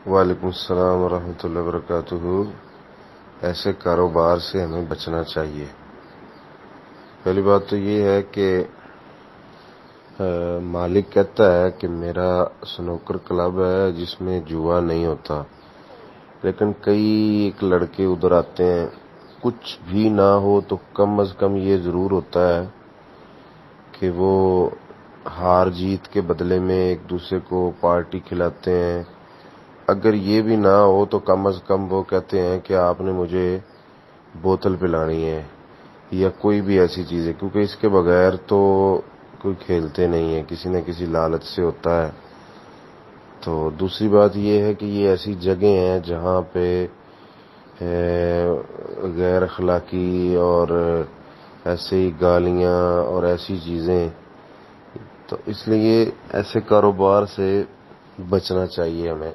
وعلیکم السلام ورحمۃ اللہ وبرکاتہ۔ ایسے کاروبار سے ہمیں بچنا چاہیے۔ پہلی بات تو یہ ہے کہ مالک کہتا ہے کہ میرا سنوکر کلب ہے جس میں جوا نہیں ہوتا، لیکن کئی ایک لڑکے ادھر آتے ہیں، کچھ بھی نہ ہو تو کم از کم یہ ضرور ہوتا ہے کہ وہ ہار جیت کے بدلے میں ایک دوسرے کو پارٹی کھلاتے ہیں۔ اگر یہ بھی نہ ہو تو کم از کم وہ کہتے ہیں کہ آپ نے مجھے بوتل پلانی ہے یا کوئی بھی ایسی چیز ہے، کیونکہ اس کے بغیر تو کوئی کھیلتے نہیں ہے، کسی نہ کسی لالچ سے ہوتا ہے۔ تو دوسری بات یہ ہے کہ یہ ایسی جگہ ہیں جہاں پہ غیر اخلاقی اور ایسے ہی گالیاں اور ایسی چیزیں، تو اس لیے ایسے کاروبار سے بچنا چاہیے ہمیں۔